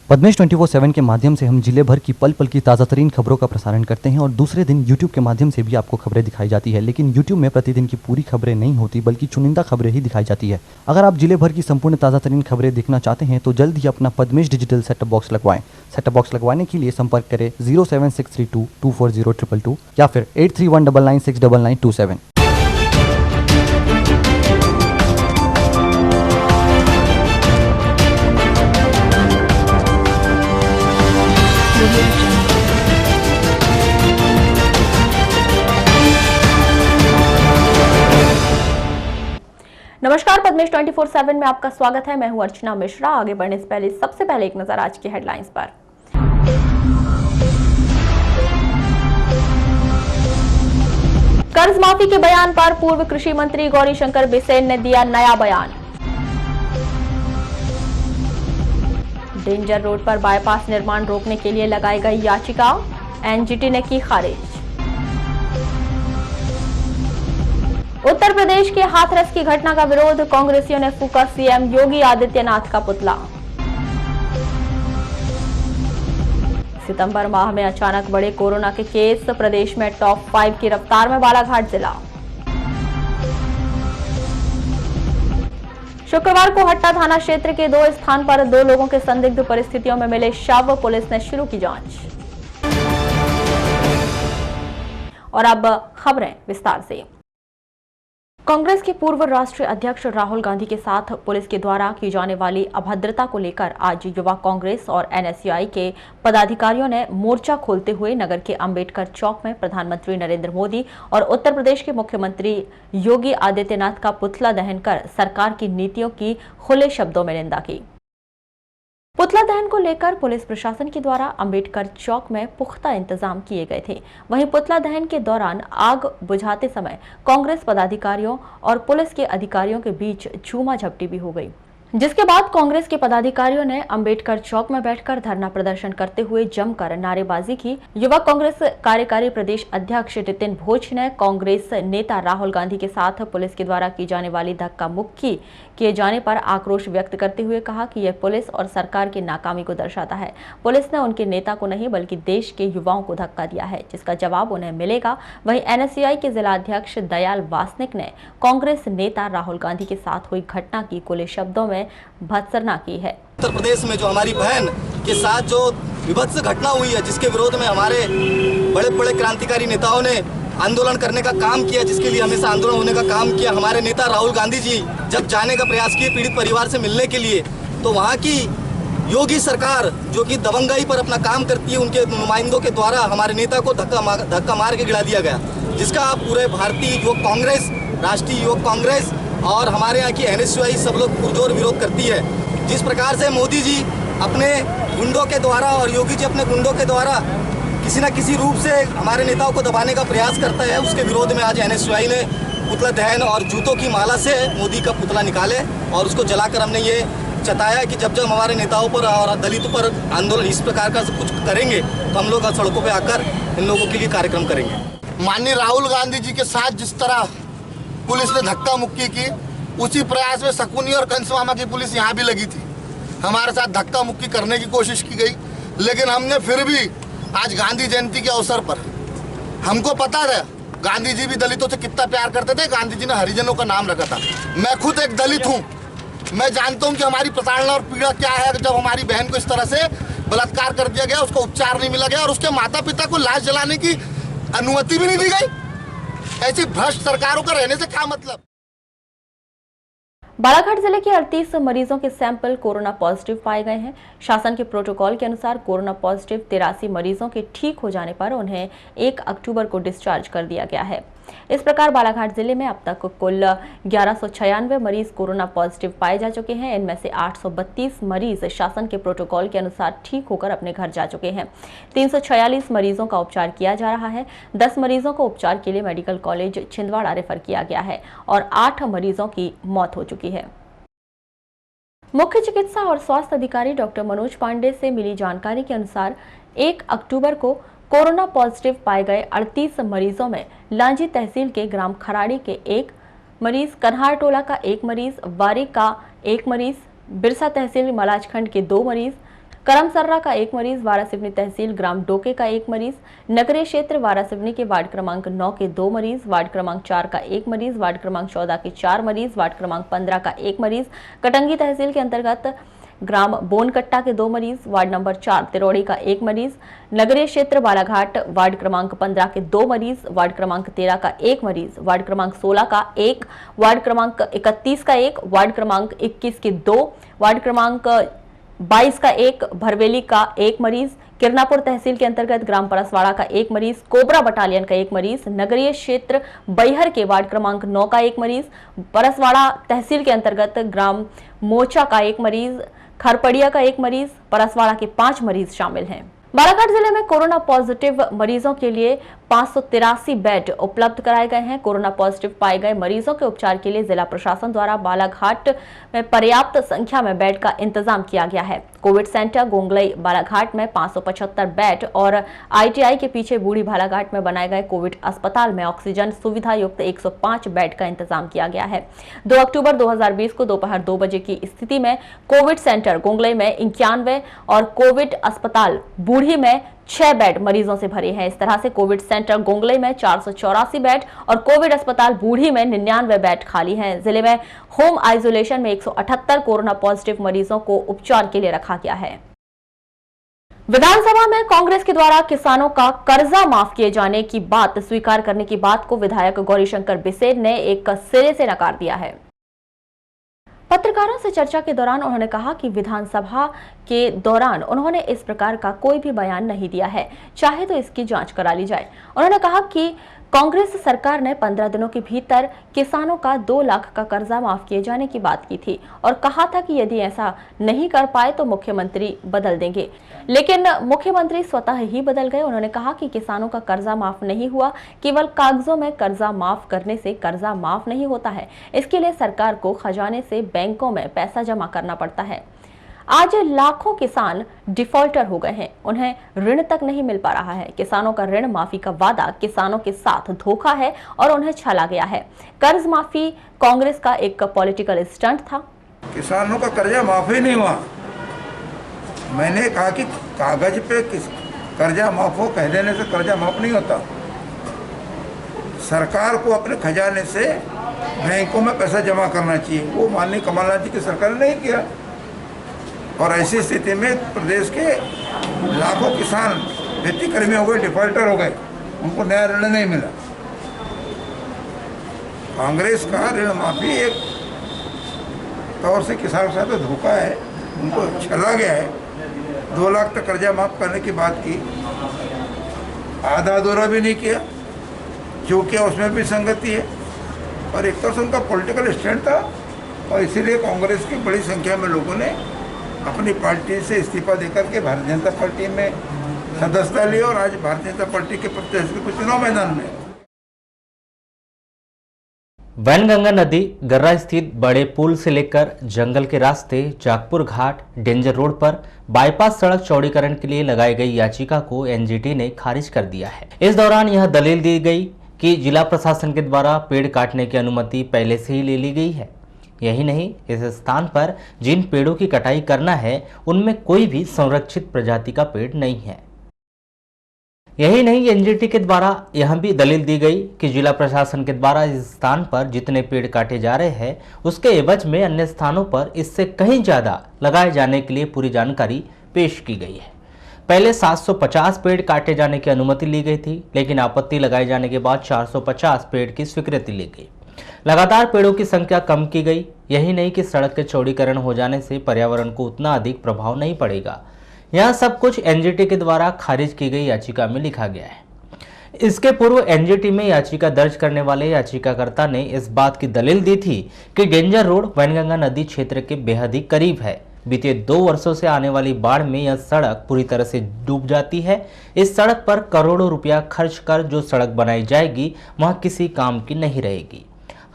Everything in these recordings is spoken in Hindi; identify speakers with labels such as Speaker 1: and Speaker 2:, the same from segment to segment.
Speaker 1: पद्मेश 24/7 के माध्यम से हम जिले भर की पल पल की ताज़ा तरीन खबरों का प्रसारण करते हैं और दूसरे दिन यूट्यूब के माध्यम से भी आपको खबरें दिखाई जाती है। लेकिन यूट्यूब में प्रतिदिन की पूरी खबरें नहीं होती बल्कि चुनिंदा खबरें ही दिखाई जाती है। अगर आप जिले भर की संपूर्ण ताज़ा तरीन खबरें देखना चाहते हैं तो जल्द ही अपना पद्मेश डिजिटल सेटअप बॉक्स लगवाएं। सेटअप बॉक्स लगवाने के लिए संपर्क करें 07632240222 या फिर 8319969927।
Speaker 2: नमस्कार, पद्मेश 24/7 में आपका स्वागत है। मैं हूं अर्चना मिश्रा। आगे बढ़ने से पहले सबसे पहले एक नजर आज की हेडलाइंस पर। कर्ज माफी के बयान पर पूर्व कृषि मंत्री गौरीशंकर बिसेन ने दिया नया बयान। डेंजर रोड पर बाईपास निर्माण रोकने के लिए लगाई गई याचिका एनजीटी ने की खारिज। उत्तर प्रदेश के हाथरस की घटना का विरोध, कांग्रेसियों ने फूका सीएम योगी आदित्यनाथ का पुतला। सितंबर माह में अचानक बढ़े कोरोना के केस, प्रदेश में टॉप 5 की रफ्तार में बालाघाट जिला। शुक्रवार को हट्टा थाना क्षेत्र के 2 स्थान पर 2 लोगों के संदिग्ध परिस्थितियों में मिले शव, पुलिस ने शुरू की जांच। और अब खबरें विस्तार से। कांग्रेस के पूर्व राष्ट्रीय अध्यक्ष राहुल गांधी के साथ पुलिस के द्वारा की जाने वाली अभद्रता को लेकर आज युवा कांग्रेस और एनएसयूआई के पदाधिकारियों ने मोर्चा खोलते हुए नगर के अंबेडकर चौक में प्रधानमंत्री नरेंद्र मोदी और उत्तर प्रदेश के मुख्यमंत्री योगी आदित्यनाथ का पुतला दहन कर सरकार की नीतियों की खुले शब्दों में निंदा की। पुतला दहन को लेकर पुलिस प्रशासन के द्वारा अंबेडकर चौक में पुख्ता इंतजाम किए गए थे। वहीं पुतला दहन के दौरान आग बुझाते समय कांग्रेस पदाधिकारियों और पुलिस के अधिकारियों के बीच झूमा झपटी भी हो गई, जिसके बाद कांग्रेस के पदाधिकारियों ने अंबेडकर चौक में बैठकर धरना प्रदर्शन करते हुए जमकर नारेबाजी की। युवा कांग्रेस कार्यकारी प्रदेश अध्यक्ष नितिन भोज ने कांग्रेस नेता राहुल गांधी के साथ पुलिस के द्वारा की जाने वाली धक्का मुक्की किए जाने पर आक्रोश व्यक्त करते हुए कहा कि यह पुलिस और सरकार की नाकामी को दर्शाता है। पुलिस ने उनके नेता को नहीं बल्कि देश के युवाओं को धक्का दिया है, जिसका जवाब उन्हें मिलेगा। वहीं एनएसयूआई के जिला अध्यक्ष दयाल वासनिक ने कांग्रेस नेता राहुल गांधी के साथ हुई घटना की खुले शब्दों में भत्सना की है।
Speaker 3: उत्तर प्रदेश में जो हमारी बहन के साथ जो विभत्स घटना हुई है, जिसके विरोध में हमारे बड़े बड़े क्रांतिकारी नेताओं ने आंदोलन करने का काम किया, जिसके लिए हमेशा आंदोलन होने का काम किया। हमारे नेता राहुल गांधी जी जब जाने का प्रयास किए पीड़ित परिवार से मिलने के लिए, तो वहाँ की योगी सरकार जो कि दबंगाई पर अपना काम करती है, उनके नुमाइंदों के द्वारा हमारे नेता को धक्का मार के गिरा दिया गया, जिसका पूरे भारतीय युवक कांग्रेस, राष्ट्रीय युवक कांग्रेस और हमारे यहाँ की एनएसयूआई सब लोग पुरजोर विरोध करती है। जिस प्रकार से मोदी जी अपने गुंडों के द्वारा और योगी जी अपने गुंडों के द्वारा किसी न किसी रूप से हमारे नेताओं को दबाने का प्रयास करता है, उसके विरोध में आज एनएसयूआई ने पुतला दहन और जूतों की माला से मोदी का पुतला निकाले और उसको जलाकर हमने ये जताया कि जब जब हमारे नेताओं पर और दलितों पर आंदोलन इस प्रकार का कुछ करेंगे तो हम लोग सड़कों पर आकर इन लोगों के लिए कार्यक्रम करेंगे।
Speaker 4: माननीय राहुल गांधी जी के साथ जिस तरह पुलिस ने धक्का मुक्की की, उसी प्रयास में शकुनी और कंसमामा की पुलिस यहाँ भी लगी थी। हमारे साथ धक्का मुक्की करने की कोशिश की गई, लेकिन हमने फिर भी आज गांधी जयंती के अवसर पर, हमको पता है गांधी जी भी दलितों से कितना प्यार करते थे। गांधी जी ने हरिजनों का नाम रखा था। मैं खुद एक दलित हूँ, मैं जानता हूँ कि हमारी प्रताड़ना और पीड़ा क्या है। जब हमारी बहन को इस तरह से बलात्कार कर दिया गया, उसको उपचार नहीं मिला गया और उसके माता पिता को लाश जलाने की अनुमति भी नहीं दी गई, ऐसी भ्रष्ट सरकारों का रहने से क्या मतलब।
Speaker 2: बालाघाट जिले के 38 मरीजों के सैंपल कोरोना पॉजिटिव पाए गए हैं। शासन के प्रोटोकॉल के अनुसार कोरोना पॉजिटिव 83 मरीजों के ठीक हो जाने पर उन्हें 1 अक्टूबर को डिस्चार्ज कर दिया गया है। इस प्रकार बालाघाट जिले में अब तक कुल 1196 मरीज कोरोना पॉजिटिव पाए जा चुके हैं। इनमें से 832 मरीज शासन के प्रोटोकॉल के अनुसार ठीक होकर अपने घर जा चुके हैं। 346 मरीजों का उपचार किया जा रहा है। 10 मरीजों को उपचार के लिए मेडिकल कॉलेज छिंदवाड़ा रेफर किया गया है और 8 मरीजों की मौत हो चुकी है। मुख्य चिकित्सा और स्वास्थ्य अधिकारी डॉक्टर मनोज पांडे से मिली जानकारी के अनुसार 1 अक्टूबर को कोरोना पॉजिटिव पाए गए 38 मरीजों में लांजी तहसील के ग्राम खराड़ी के 1 मरीज, कन्हार टोला का 1 मरीज, वारी का 1 मरीज, बिरसा तहसील मलाजखंड के 2 मरीज, करमसर्रा का 1 मरीज, वारासिवनी तहसील ग्राम डोके का 1 मरीज, नगरीय क्षेत्र वारासिवनी के वार्ड क्रमांक 9 के 2 मरीज, वार्ड क्रमांक 4 का 1 मरीज, वार्ड क्रमांक 14 के 4 मरीज, वार्ड क्रमांक 15 का 1 मरीज, कटंगी तहसील के अंतर्गत ग्राम बोनकट्टा के 2 मरीज, वार्ड नंबर 4 तिरोड़ी का 1 मरीज, नगरीय क्षेत्र बालाघाट वार्ड क्रमांक 15 के 2 मरीज, वार्ड क्रमांक 13 का 1 मरीज, वार्ड क्रमांक 16 का 1, वार्ड क्रमांक 31 का 1, वार्ड क्रमांक 21 के 2, वार्ड क्रमांक 22 का 1, भरवेली का 1 मरीज, किरनापुर तहसील के अंतर्गत ग्राम परसवाड़ा का 1 मरीज, कोबरा बटालियन का 1 मरीज, नगरीय क्षेत्र बैहर के वार्ड क्रमांक 9 का 1 मरीज, परसवाड़ा तहसील के अंतर्गत ग्राम मोचा का 1 मरीज, खरपड़िया का 1 मरीज, परसवाड़ा के 5 मरीज शामिल हैं। बालाघाट जिले में कोरोना पॉजिटिव मरीजों के लिए 583 बेड उपलब्ध कराए गए हैं। कोरोना पॉजिटिव पाए गए मरीजों के उपचार के लिए जिला प्रशासन द्वारा बालाघाट में पर्याप्त संख्या में बेड का इंतजाम किया गया है। कोविड सेंटर गोंगलई बालाघाट में 575 बेड और ITI के पीछे बूढ़ी बालाघाट में बनाए गए कोविड अस्पताल में ऑक्सीजन सुविधा युक्त 105 बेड का इंतजाम किया गया है। 2 अक्टूबर 2020 को दोपहर 2 बजे की स्थिति में कोविड सेंटर गोंगलई में 91 और कोविड अस्पताल बूढ़ी में 6 बेड मरीजों से भरे हैं। इस तरह से कोविड सेंटर गोंगलई में 484 बेड और कोविड अस्पताल बूढ़ी में 99 बेड खाली हैं। जिले में होम आइसोलेशन में 178 कोरोना पॉजिटिव मरीजों को उपचार के लिए रखा गया है। विधानसभा में कांग्रेस के द्वारा किसानों का कर्जा माफ किए जाने की बात स्वीकार करने की बात को विधायक गौरीशंकर बिसेन ने एक सिरे से नकार दिया है। पत्रकारों से चर्चा के दौरान उन्होंने कहा कि विधानसभा के दौरान उन्होंने इस प्रकार का कोई भी बयान नहीं दिया है, चाहे तो इसकी जांच करा ली जाए। उन्होंने कहा कि कांग्रेस सरकार ने 15 दिनों के भीतर किसानों का 2 लाख का कर्जा माफ किए जाने की बात की थी और कहा था कि यदि ऐसा नहीं कर पाए तो मुख्यमंत्री बदल देंगे, लेकिन मुख्यमंत्री स्वतः ही बदल गए। उन्होंने कहा कि किसानों का कर्जा माफ नहीं हुआ, केवल कागजों में कर्जा माफ करने से कर्जा माफ नहीं होता है। इसके लिए सरकार को खजाने से बैंकों में पैसा जमा करना पड़ता है। आज लाखों किसान डिफॉल्टर हो गए हैं, उन्हें ऋण तक नहीं मिल पा रहा है। किसानों का ऋण माफी का वादा किसानों के साथ धोखा है और उन्हें छला गया है। कर्ज माफी कांग्रेस का एक पॉलिटिकल स्टंट था।
Speaker 5: किसानों का कर्जा माफ ही नहीं हुआ। मैंने कहा कि कागज पे कर्जा माफ हो कह देने से कर्जा माफ नहीं होता। सरकार को अपने खजाने से बैंकों में पैसा जमा करना चाहिए। वो माननीय कमलनाथ जी की सरकार ने नहीं किया और ऐसी स्थिति में प्रदेश के लाखों किसान खेती कर्मी हो गए, डिफॉल्टर हो गए, उनको नया ऋण नहीं मिला। कांग्रेस का ऋण माफी एक तौर से किसानों के साथ धोखा है, उनको छला गया है। 2 लाख तक कर्जा माफ करने की बात की, आधा अधूरा भी नहीं किया, जो कि उसमें भी संगति है और एक तरह से उनका पॉलिटिकल स्टैंड था और इसीलिए कांग्रेस की बड़ी संख्या में लोगों ने अपनी पार्टी से इस्तीफा देकर के भारतीय जनता पार्टी में सदस्यता ली और आज भारतीय जनता पार्टी के प्रत्याशी कुछ चुनाव मैदान में।
Speaker 6: वैनगंगा नदी गर्रा स्थित बड़े पुल से लेकर जंगल के रास्ते जागपुर घाट डेंजर रोड पर बाईपास सड़क चौड़ीकरण के लिए लगाई गई याचिका को एनजीटी ने खारिज कर दिया है। इस दौरान यह दलील दी गई कि जिला प्रशासन के द्वारा पेड़ काटने की अनुमति पहले से ही ले ली गई है। यही नहीं, इस स्थान पर जिन पेड़ों की कटाई करना है उनमें कोई भी संरक्षित प्रजाति का पेड़ नहीं है। यही नहीं, एनजीटी के द्वारा यह भी दलील दी गई कि जिला प्रशासन के द्वारा इस स्थान पर जितने पेड़ काटे जा रहे हैं उसके एवज में अन्य स्थानों पर इससे कहीं ज्यादा लगाए जाने के लिए पूरी जानकारी पेश की गई है। पहले 750 पेड़ काटे जाने की अनुमति ली गई थी, लेकिन आपत्ति लगाए जाने के बाद 450 पेड़ की स्वीकृति ली गई। लगातार पेड़ों की संख्या कम की गई। यही नहीं कि सड़क के चौड़ीकरण हो जाने से पर्यावरण को उतना अधिक प्रभाव नहीं पड़ेगा। यह सब कुछ एनजीटी के द्वारा खारिज की गई याचिका में लिखा गया है। इसके पूर्व एनजीटी में याचिका दर्ज करने वाले याचिकाकर्ता ने इस बात की दलील दी थी कि डेंजर रोड वैनगंगा नदी क्षेत्र के बेहद ही करीब है। बीते 2 वर्षों से आने वाली बाढ़ में यह सड़क पूरी तरह से डूब जाती है। इस सड़क पर करोड़ों रुपया खर्च कर जो सड़क बनाई जाएगी वह किसी काम की नहीं रहेगी।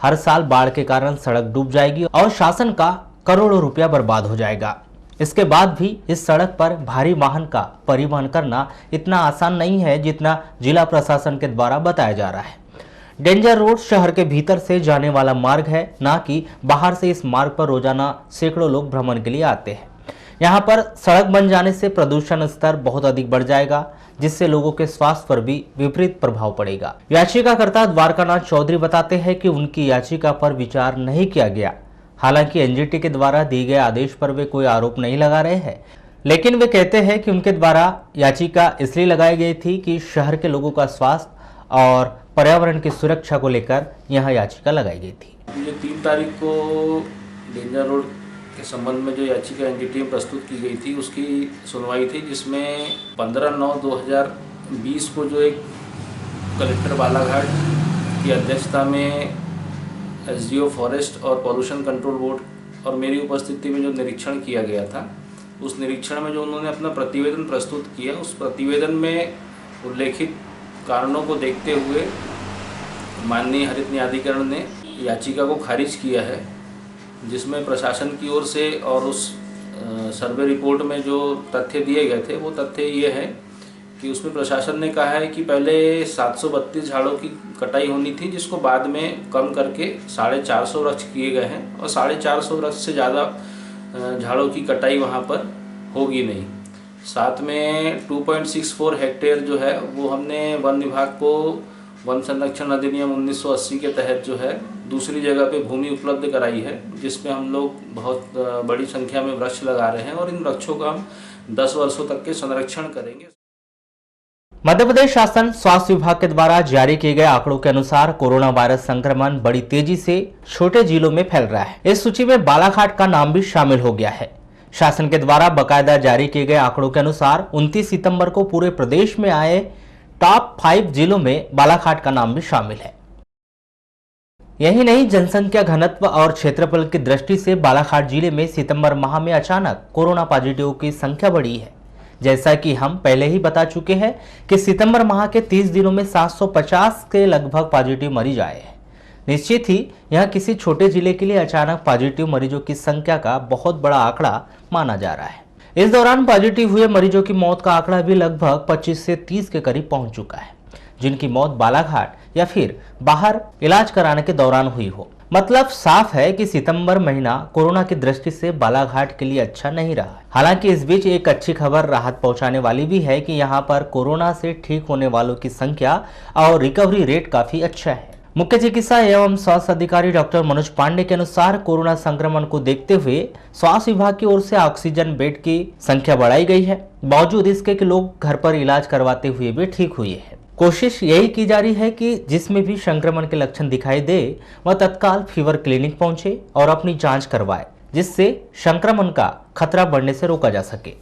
Speaker 6: हर साल बाढ़ के कारण सड़क डूब जाएगी और शासन का करोड़ों रुपया बर्बाद हो जाएगा। इसके बाद भी इस सड़क पर भारी वाहन का परिवहन करना इतना आसान नहीं है जितना जिला प्रशासन के द्वारा बताया जा रहा है। डेंजर रोड शहर के भीतर से जाने वाला मार्ग है, ना कि बाहर से इस मार्ग पर रोजाना सैकड़ों लोग भ्रमण के लिए आते हैं। यहाँ पर सड़क बन जाने से प्रदूषण स्तर बहुत अधिक बढ़ जाएगा, जिससे लोगों के स्वास्थ्य पर भी विपरीत प्रभाव पड़ेगा। याचिकाकर्ता द्वारकानाथ चौधरी बताते हैं कि उनकी याचिका पर विचार नहीं किया गया। हालांकि एनजीटी के द्वारा दिए गए आदेश पर वे कोई आरोप नहीं लगा रहे हैं, लेकिन वे कहते हैं कि उनके द्वारा याचिका इसलिए लगाई गई थी कि शहर के लोगों का स्वास्थ्य और पर्यावरण की सुरक्षा को लेकर यह याचिका लगाई गई थी।
Speaker 7: जो 3 तारीख को डेंजर रोड के संबंध में जो याचिका एनजीटी में प्रस्तुत की गई थी उसकी सुनवाई थी, जिसमें 15/9/2020 को जो एक कलेक्टर बालाघाट की अध्यक्षता में एसडीओ फॉरेस्ट और पॉल्यूशन कंट्रोल बोर्ड और मेरी उपस्थिति में जो निरीक्षण किया गया था, उस निरीक्षण में जो उन्होंने अपना प्रतिवेदन प्रस्तुत किया, उस प्रतिवेदन में उल्लेखित कारणों को देखते हुए माननीय हरित न्यायाधिकरण ने याचिका को खारिज किया है, जिसमें प्रशासन की ओर से और उस सर्वे रिपोर्ट में जो तथ्य दिए गए थे वो तथ्य ये है कि उसमें प्रशासन ने कहा है कि पहले 732 झाड़ों की कटाई होनी थी, जिसको बाद में कम करके 450 वृक्ष किए गए हैं और 450 वृक्ष से ज़्यादा झाड़ों की कटाई वहाँ पर होगी नहीं। साथ में 2.64 हेक्टेयर जो है वो हमने वन विभाग को वन संरक्षण अधिनियम 1980 के तहत जो है दूसरी जगह पे भूमि उपलब्ध कराई है, जिसमें हम लोग बहुत बड़ी संख्या में वृक्ष लगा रहे हैं और इन वृक्षों का हम 10 वर्षों तक के संरक्षण करेंगे।
Speaker 6: मध्य प्रदेश शासन स्वास्थ्य विभाग के द्वारा जारी किए गए आंकड़ों के अनुसार कोरोना वायरस संक्रमण बड़ी तेजी से छोटे जिलों में फैल रहा है। इस सूची में बालाघाट का नाम भी शामिल हो गया है। शासन के द्वारा बकायदा जारी किए गए आंकड़ों के अनुसार 29 सितंबर को पूरे प्रदेश में आए टॉप 5 जिलों में बालाघाट का नाम भी शामिल है। यही नहीं, जनसंख्या घनत्व और क्षेत्रफल की दृष्टि से बालाघाट जिले में सितंबर माह में अचानक कोरोना पॉजिटिव की संख्या बढ़ी है। जैसा कि हम पहले ही बता चुके हैं कि सितंबर माह के 30 दिनों में 750 के लगभग पॉजिटिव मरीज आए हैं। निश्चित ही यह किसी छोटे जिले के लिए अचानक पॉजिटिव मरीजों की संख्या का बहुत बड़ा आंकड़ा माना जा रहा है। इस दौरान पॉजिटिव हुए मरीजों की मौत का आंकड़ा भी लगभग 25 से 30 के करीब पहुंच चुका है, जिनकी मौत बालाघाट या फिर बाहर इलाज कराने के दौरान हुई हो। मतलब साफ है कि सितंबर महीना कोरोना की दृष्टि से बालाघाट के लिए अच्छा नहीं रहा। हालांकि इस बीच एक अच्छी खबर राहत पहुंचाने वाली भी है कि यहां पर कोरोना से ठीक होने वालों की संख्या और रिकवरी रेट काफी अच्छा है। मुख्य चिकित्सा एवं स्वास्थ्य अधिकारी डॉक्टर मनोज पांडे के अनुसार कोरोना संक्रमण को देखते हुए स्वास्थ्य विभाग की ओर से ऑक्सीजन बेड की संख्या बढ़ाई गई है, बावजूद इसके कि लोग घर पर इलाज करवाते हुए भी ठीक हुए हैं। कोशिश यही की जा रही है कि जिसमें भी संक्रमण के लक्षण दिखाई दे वह तत्काल फीवर क्लिनिक पहुंचे और अपनी जांच करवाए, जिससे संक्रमण का खतरा बढ़ने से रोका जा सके।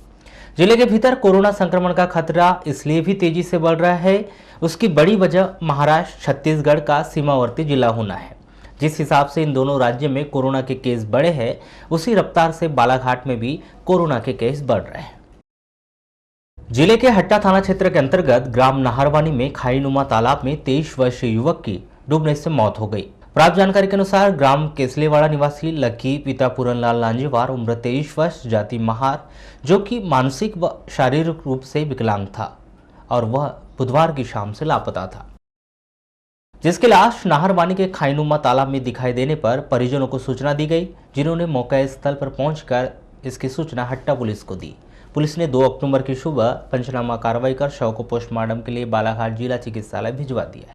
Speaker 6: जिले के भीतर कोरोना संक्रमण का खतरा इसलिए भी तेजी से बढ़ रहा है, उसकी बड़ी वजह महाराष्ट्र छत्तीसगढ़ का सीमावर्ती जिला होना है। जिस हिसाब से इन दोनों राज्यों में कोरोना के केस बढ़े हैं, उसी रफ्तार से बालाघाट में भी कोरोना के केस बढ़ रहे हैं। जिले के हट्टा थाना क्षेत्र के अंतर्गत ग्राम नाहरवानी में खाईनुमा तालाब में 23 वर्षीय युवक की डूबने से मौत हो गई। प्राप्त जानकारी के अनुसार ग्राम केसलेवाड़ा निवासी लकी पिता पूरनलाल लांजेवार उम्र 23 वर्ष, जाति महार, जो कि मानसिक व शारीरिक रूप से विकलांग था और वह बुधवार की शाम से लापता था, जिसकी लाश नाहरवानी के खाईनुमा तालाब में दिखाई देने पर परिजनों को सूचना दी गई, जिन्होंने मौके स्थल पर पहुंचकर इसकी सूचना हट्टा पुलिस को दी। पुलिस ने 2 अक्टूबर की सुबह पंचनामा कार्रवाई कर शव को पोस्टमार्टम के लिए बालाघाट जिला चिकित्सालय भिजवा दिया।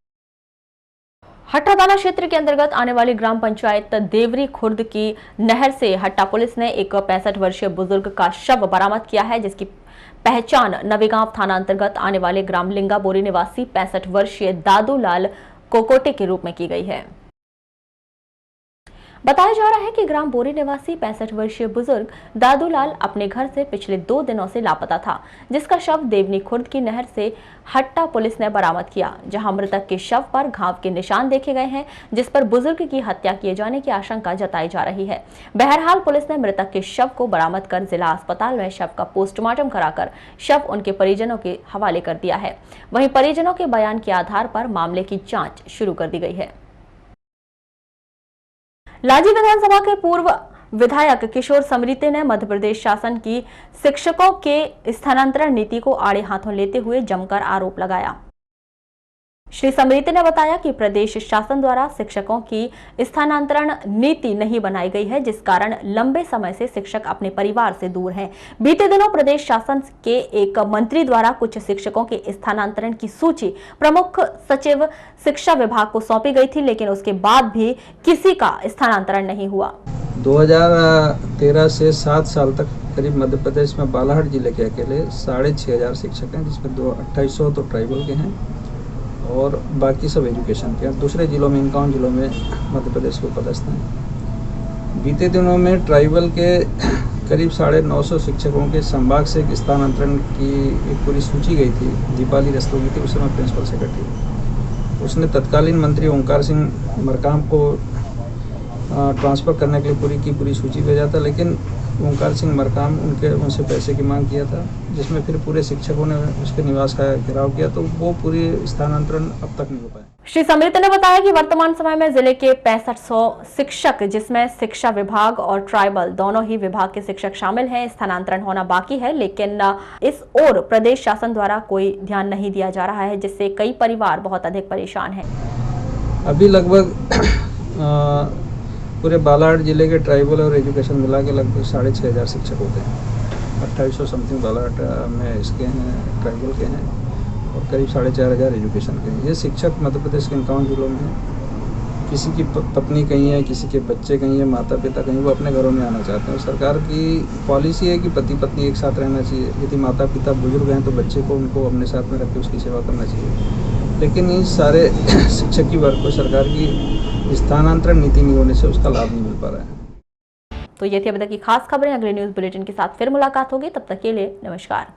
Speaker 2: हट्टा थाना क्षेत्र के अंतर्गत आने वाली ग्राम पंचायत देवरी खुर्द की नहर से हट्टा पुलिस ने एक 65 वर्षीय बुजुर्ग का शव बरामद किया है, जिसकी पहचान नवीगांव थाना अंतर्गत आने वाले ग्राम लिंगा बोरी निवासी 65 वर्षीय दादूलाल कोकोटे के रूप में की गई है। बताया जा रहा है कि ग्राम बोरी निवासी 65 वर्षीय बुजुर्ग दादूलाल अपने घर से पिछले 2 दिनों से लापता था, जिसका शव देवनी खुर्द की नहर से हट्टा पुलिस ने बरामद किया, जहां मृतक के शव पर घाव के निशान देखे गए हैं, जिस पर बुजुर्ग की हत्या किए जाने की आशंका जताई जा रही है। बहरहाल पुलिस ने मृतक के शव को बरामद कर जिला अस्पताल में शव का पोस्टमार्टम कराकर शव उनके परिजनों के हवाले कर दिया है। वहीं परिजनों के बयान के आधार पर मामले की जाँच शुरू कर दी गई है। लाजी विधानसभा के पूर्व विधायक किशोर समरीते ने मध्य प्रदेश शासन की शिक्षकों के स्थानांतरण नीति को आड़े हाथों लेते हुए जमकर आरोप लगाया। श्री समरीत ने बताया कि प्रदेश शासन द्वारा शिक्षकों की स्थानांतरण नीति नहीं बनाई गई है, जिस कारण लंबे समय से शिक्षक अपने परिवार से दूर हैं। बीते दिनों प्रदेश शासन के एक मंत्री द्वारा कुछ शिक्षकों के स्थानांतरण की सूची प्रमुख सचिव शिक्षा विभाग को सौंपी गई थी, लेकिन उसके बाद भी किसी का स्थानांतरण नहीं हुआ।
Speaker 8: 2013 से 7 साल तक करीब मध्य प्रदेश में बालाघाट जिले के अकेले 6,500 शिक्षक हैं, जिसमें 2800 तो ट्राइबल के हैं और बाकी सब एजुकेशन के हैं। दूसरे जिलों में 51 जिलों में मध्य प्रदेश के पदस्थ हैं। बीते दिनों में ट्राइबल के करीब 950 शिक्षकों के संभाग से स्थानांतरण की एक पूरी सूची गई थी। दीपाली रस्तोगी थी उस समय प्रिंसिपल सेक्रेटरी, उसने तत्कालीन मंत्री ओंकार सिंह मरकाम को ट्रांसफ़र करने के लिए पूरी सूची भेजा था, लेकिन ओंकार सिंह मरकाम उनसे पैसे की मांग किया था, जिसमें फिर पूरे शिक्षकों ने उसके निवास का घेराव किया, तो वो पूरी स्थानांतरण अब तक नहीं हो पाया।
Speaker 2: श्री समरीत ने बताया कि वर्तमान समय में जिले के 6500 शिक्षक, जिसमें शिक्षा विभाग और ट्राइबल दोनों ही विभाग के शिक्षक शामिल हैं, स्थानांतरण होना बाकी है, लेकिन इस ओर प्रदेश शासन द्वारा कोई ध्यान नहीं दिया जा रहा है, जिससे कई परिवार बहुत अधिक परेशान हैं।
Speaker 8: अभी लगभग पूरे बालाघाट जिले के ट्राइबल और एजुकेशन मिला के लगभग 6,500 शिक्षक होते हैं। 2800 समथिंग बालाघाट में इसके हैं, ट्राइबल के हैं, और करीब 4,500 एजुकेशन के हैं। ये शिक्षक मध्य प्रदेश के 51 जिलों में हैं। किसी की पत्नी कहीं है, किसी के बच्चे कहीं है, माता पिता कहीं, वो अपने घरों में आना चाहते हैं। सरकार की पॉलिसी है कि पति पत्नी एक साथ रहना चाहिए। यदि माता पिता बुजुर्ग हैं तो बच्चे को उनको अपने साथ में रख के उसकी सेवा करना चाहिए, लेकिन इस सारे शिक्षक की वर्ग को सरकार की स्थानांतरण नीति नहीं होने से उसका लाभ नहीं मिल पा रहा है।
Speaker 2: तो ये थी अब तक की खास खबरें। अगले न्यूज बुलेटिन के साथ फिर मुलाकात होगी, तब तक के लिए नमस्कार।